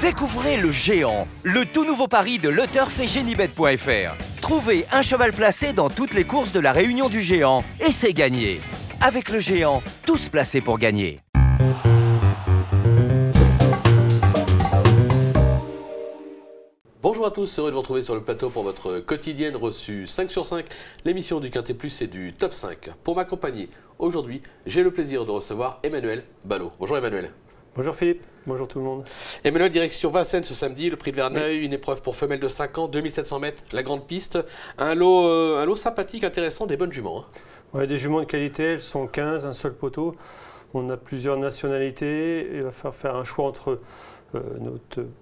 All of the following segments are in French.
Découvrez le Géant, le tout nouveau pari de LeTurf et Genibet.fr. Trouvez un cheval placé dans toutes les courses de la Réunion du Géant et c'est gagné. Avec le Géant, tous placés pour gagner. Bonjour à tous, heureux de vous retrouver sur le plateau pour votre quotidienne reçue 5 sur 5, l'émission du Quintet Plus et du Top 5. Pour m'accompagner aujourd'hui, j'ai le plaisir de recevoir Emmanuel Ballot. Bonjour Emmanuel. Bonjour Philippe, bonjour tout le monde. Emmanuel, direction Vincennes ce samedi, le prix de Verneuil, une épreuve pour femelles de 5 ans, 2700 mètres, la grande piste. Un lot sympathique, intéressant, des bonnes juments. Ouais, des juments de qualité, elles sont 15, un seul poteau. On a plusieurs nationalités, il va falloir faire un choix entre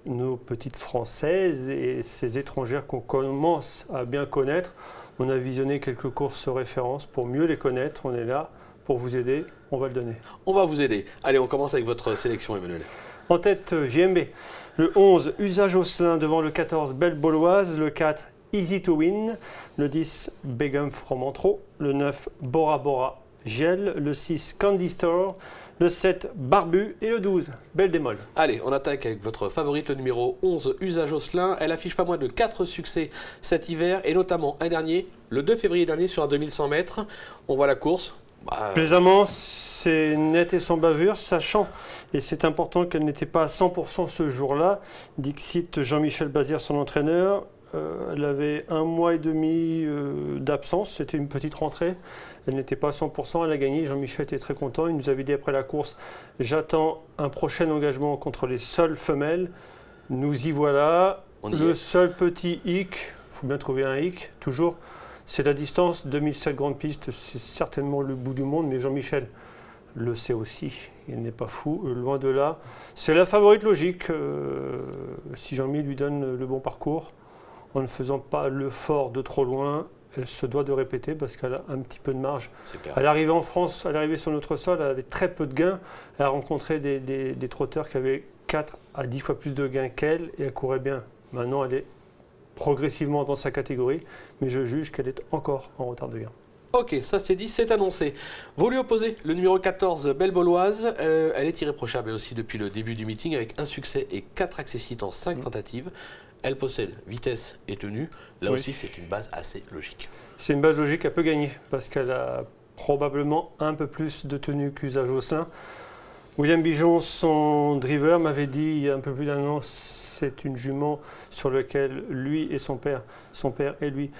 nos petites françaises et ces étrangères qu'on commence à bien connaître. On a visionné quelques courses références pour mieux les connaître, on est là pour vous aider, on va le donner. On va vous aider. Allez, on commence avec votre sélection Emmanuel. En tête, JMB, le 11, Usage Osselin devant le 14, Belle Bauloise, le 4, Easy to Win, le 10, Begum Fromentro, le 9, Bora Bora Gel, le 6, Candy Store, le 7, Barbu et le 12, Belle Démol. Allez, on attaque avec votre favorite, le numéro 11, Usage Osselin. Elle affiche pas moins de 4 succès cet hiver et notamment un dernier, le 2 février dernier sur un 2100 mètres. On voit la course. Plaisamment, c'est net et sans bavure, sachant, et c'est important qu'elle n'était pas à 100% ce jour-là. Dixit Jean-Michel Bazir, son entraîneur, elle avait 1 mois et demi d'absence, c'était une petite rentrée. Elle n'était pas à 100%, elle a gagné. Jean-Michel était très content. Il nous avait dit après la course, j'attends un prochain engagement contre les seules femelles. Nous y voilà. Le seul petit hic, il faut bien trouver un hic, toujours, c'est la distance. 2007 grande piste, c'est certainement le bout du monde, mais Jean-Michel le sait aussi. Il n'est pas fou, loin de là. C'est la favorite logique, si Jean-Mi lui donne le bon parcours, en ne faisant pas le fort de trop loin. Elle se doit de répéter parce qu'elle a un petit peu de marge. Elle est arrivée en France, elle est arrivée sur notre sol, elle avait très peu de gains. Elle a rencontré des trotteurs qui avaient 4 à 10 fois plus de gains qu'elle et elle courait bien. Maintenant, elle est progressivement dans sa catégorie, mais je juge qu'elle est encore en retard de gain. Ok, ça c'est dit, c'est annoncé. Vous lui opposez le numéro 14, Belle Bauloise. Elle est irréprochable aussi depuis le début du meeting avec un succès et 4 accessites en 5 tentatives. Elle possède vitesse et tenue. Là aussi, c'est une base assez logique. C'est une base logique, elle peut gagner parce qu'elle a probablement un peu plus de tenue qu'Usage Osselin. William Bijon, son driver, m'avait dit il y a un peu plus d'un an, c'est une jument sur laquelle lui et son père et lui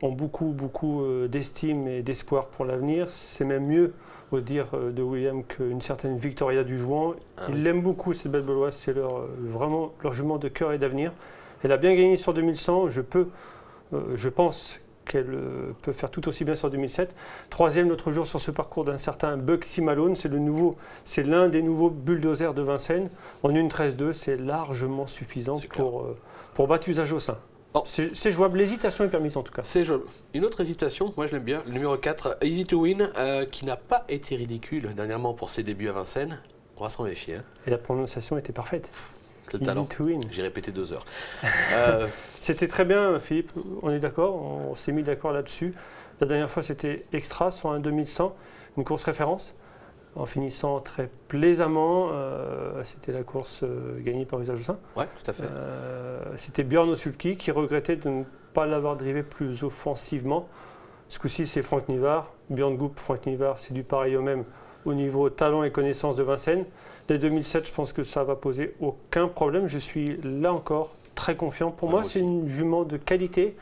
ont beaucoup d'estime et d'espoir pour l'avenir. C'est même mieux, au dire de William, qu'une certaine Victoria du Jouan. Il l'aime beaucoup, cette Belle Bauloise, c'est vraiment leur jument de cœur et d'avenir. Elle a bien gagné sur 2100, je pense qu'elle peut faire tout aussi bien sur 2007. Troisième l'autre jour sur ce parcours d'un certain Bugsy Malone, c'est l'un des nouveaux bulldozers de Vincennes. En 1.13.2, c'est largement suffisant pour battre Usage Osselin. Bon. C'est jouable, l'hésitation est permise en tout cas. C'est jouable. Une autre hésitation, moi je l'aime bien, le numéro 4, Easy to Win, qui n'a pas été ridicule dernièrement pour ses débuts à Vincennes. On va s'en méfier. Et la prononciation était parfaite. Le talent. J'ai répété 2 heures. C'était très bien, Philippe, on est d'accord, on s'est mis d'accord là-dessus. La dernière fois, c'était Extra sur un 2100, une course référence, en finissant très plaisamment. C'était la course gagnée par Usage Osselin. Oui, tout à fait. C'était Björn Osulki qui regrettait de ne pas l'avoir drivé plus offensivement. Ce coup-ci, c'est Franck Nivard. Björn Goup, Franck Nivard, c'est du pareil au même au niveau talent et connaissance de Vincennes. Les 2007, je pense que ça ne va poser aucun problème. Je suis là encore très confiant. Pour moi, c'est une jument de qualité,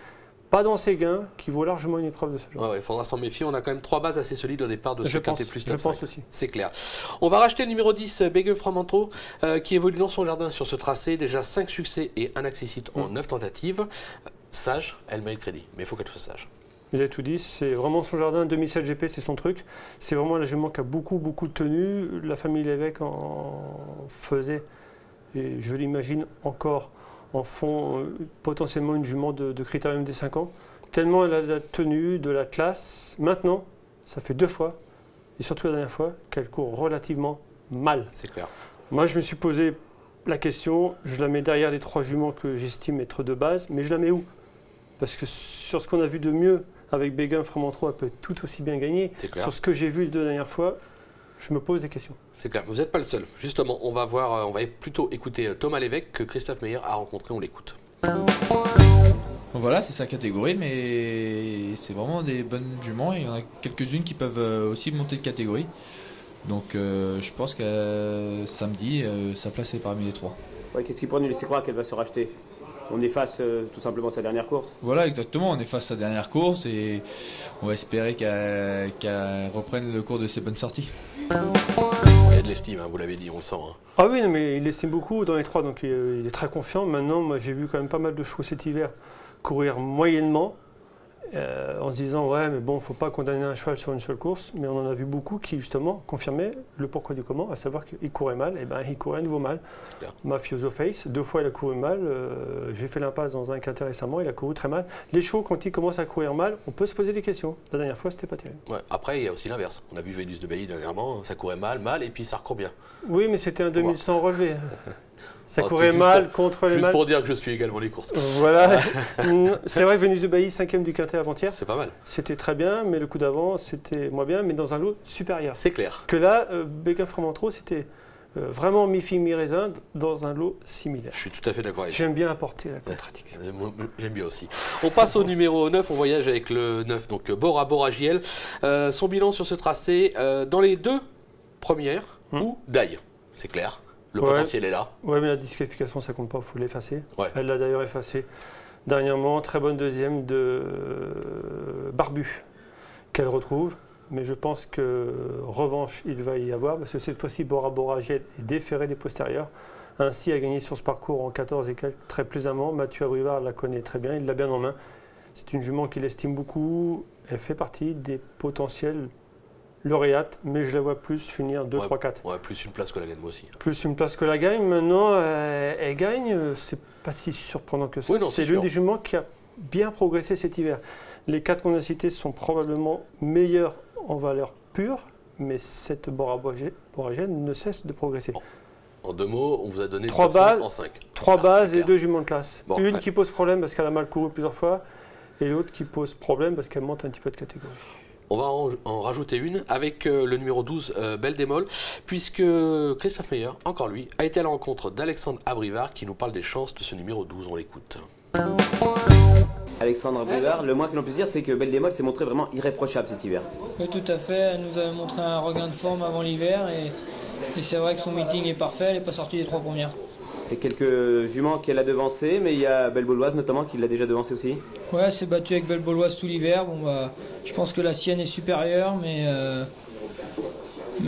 pas dans ses gains, qui vaut largement une épreuve de ce genre. Il faudra s'en méfier. On a quand même 3 bases assez solides au départ de ce Quintet Plus Top 5. Je pense aussi. C'est clair. On va racheter le numéro 10, Begum Fromentro, qui évolue dans son jardin sur ce tracé. Déjà 5 succès et un accessite en 9 tentatives. Sage, elle mérite crédit, mais il faut qu'elle soit sage. Vous avez tout dit, c'est vraiment son jardin, 2007 GP, c'est son truc. C'est vraiment la jument qui a beaucoup de tenue. La famille Lévesque en faisait, et je l'imagine encore, en font potentiellement une jument de critérium des 5 ans. Tellement elle a de la tenue, de la classe. Maintenant, ça fait 2 fois, et surtout la dernière fois, qu'elle court relativement mal. C'est clair. Moi, je me suis posé la question, je la mets derrière les 3 juments que j'estime être de base, mais je la mets où? Parce que sur ce qu'on a vu de mieux, avec Begum Fromentro, elle peut tout aussi bien gagner. Sur ce que j'ai vu les 2 dernières fois, je me pose des questions. C'est clair, vous n'êtes pas le seul. Justement, on va plutôt écouter Thomas Lévesque que Christophe Meyer a rencontré, on l'écoute. Voilà, c'est sa catégorie, mais c'est vraiment des bonnes juments. Il y en a quelques-unes qui peuvent aussi monter de catégorie. Donc je pense que samedi, sa place est parmi les 3. Ouais, qu'est-ce qui pourrait nous laisser croire qu'elle va se racheter? On efface tout simplement sa dernière course. Voilà, exactement, on efface sa dernière course et on va espérer qu'elle reprenne le cours de ses bonnes sorties. Il y a de l'estime, hein, vous l'avez dit, on le sent. Hein. Ah oui, non, mais il estime beaucoup dans les 3, donc il est très confiant. Maintenant, moi j'ai vu quand même pas mal de chevaux cet hiver courir moyennement, en se disant ouais mais bon, faut pas condamner un cheval sur une seule course, mais on en a vu beaucoup qui justement confirmaient le pourquoi du comment, à savoir qu'il courait mal, et ben il courait à nouveau mal. Mafioso Face, 2 fois il a couru mal, j'ai fait l'impasse dans un quintet récemment, il a couru très mal. Les chevaux quand ils commencent à courir mal, on peut se poser des questions. La dernière fois c'était pas terrible. Ouais, après il y a aussi l'inverse, on a vu Vénus de Bailly dernièrement, ça courait mal, et puis ça recourt bien. Oui mais c'était un 2100 relevé. Ça courait mal contre les Juste mal. pour dire que je suis également les courses. Voilà. C'est vrai que Vénus de Bailly, 5e du quintet avant-hier. C'est pas mal. C'était très bien, mais le coup d'avant, c'était moins bien, mais dans un lot supérieur. C'est clair. Que là, Béguin Fromentreau, c'était vraiment mi-figue, mi-raisin dans un lot similaire. Je suis tout à fait d'accord avec vous. J'aime bien apporter la contradiction. J'aime bien aussi. On passe au numéro 9, on voyage avec le 9, donc Bora Giel. Son bilan sur ce tracé, dans les 2 premières, ou Daille, c'est clair. Le potentiel est là. Oui, mais la disqualification, ça compte pas, il faut l'effacer. Ouais. Elle l'a d'ailleurs effacé dernièrement. Très bonne deuxième de Barbu, qu'elle retrouve. Mais je pense que revanche, il va y avoir, parce que cette fois-ci, Bora Giel est déféré des postérieurs. Ainsi, a gagné sur ce parcours en 14 et quelques très plaisamment. Mathieu Abrivard la connaît très bien, il l'a bien en main. C'est une jument qu'il estime beaucoup. Elle fait partie des potentiels lauréate, mais je la vois plus finir 2, 3, 4. Ouais, plus une place que la gagne, moi aussi. Plus une place que la gagne. Maintenant, elle gagne, c'est pas si surprenant que ça. Oui, c'est l'une des juments qui a bien progressé cet hiver. Les 4 qu'on a cités sont probablement meilleurs en valeur pure, mais cette Bora Giel ne cesse de progresser. Bon. En 2 mots, on vous a donné 3 bases, en 5. 3 bases et 2 juments de classe. Bon, une qui pose problème parce qu'elle a mal couru plusieurs fois, et l'autre qui pose problème parce qu'elle monte un petit peu de catégorie. On va en rajouter une avec le numéro 12, Belle Démol, puisque Christophe Meyer, encore lui, a été à la rencontre d'Alexandre Abrivard qui nous parle des chances de ce numéro 12. On l'écoute. Alexandre Abrivard, le moins que l'on puisse dire, c'est que Belle Démol s'est montrée vraiment irréprochable cet hiver. Oui, tout à fait. Elle nous a montré un regain de forme avant l'hiver et c'est vrai que son meeting est parfait. Elle n'est pas sortie des 3 premières. Il y a quelques juments qu'elle a devancées, mais il y a Belle Bauloise notamment qui l'a déjà devancée aussi. Ouais, elle s'est battue avec Belle Bauloise tout l'hiver. Bon, bah, je pense que la sienne est supérieure, mais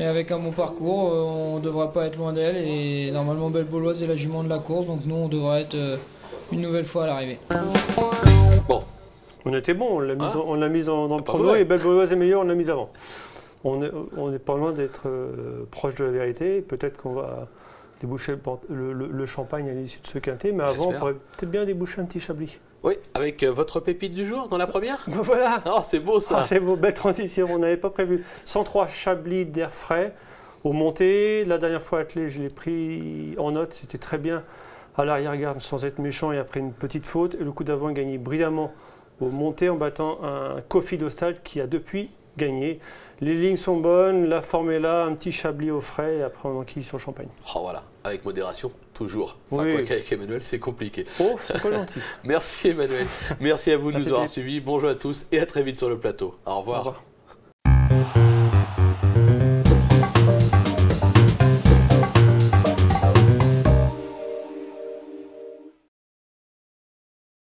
avec un bon parcours, on ne devrait pas être loin d'elle. Et normalement, Belle Bauloise est la jument de la course, donc nous, on devrait être une nouvelle fois à l'arrivée. Bon. On était bon, on l'a mise dans le prono, et Belle Bauloise est meilleure, on l'a mise avant. On est pas loin d'être proche de la vérité. Peut-être qu'on va déboucher le champagne à l'issue de ce quintet, mais avant, on pourrait peut-être bien déboucher un petit chablis. Oui, avec votre pépite du jour dans la première. Voilà. Oh, c'est beau ça. C'est beau, belle transition, on n'avait pas prévu. 103 chablis d'air frais au monté. La dernière fois attelé, je l'ai pris en note, c'était très bien à l'arrière-garde sans être méchant et après une petite faute. Et le coup d'avant, il gagnait brillamment au monté en battant un Kofi d'Ostal qui a depuis gagné. Les lignes sont bonnes, la forme est là, un petit chablis au frais et après on enquille sur le champagne. Oh voilà, avec modération, toujours. Enfin, oui. Quoi qu'avec Emmanuel, c'est compliqué. Oh, c'est pas gentil. Merci Emmanuel. Merci à vous de nous avoir suivis. Bonjour à tous et à très vite sur le plateau. Au revoir. Au revoir.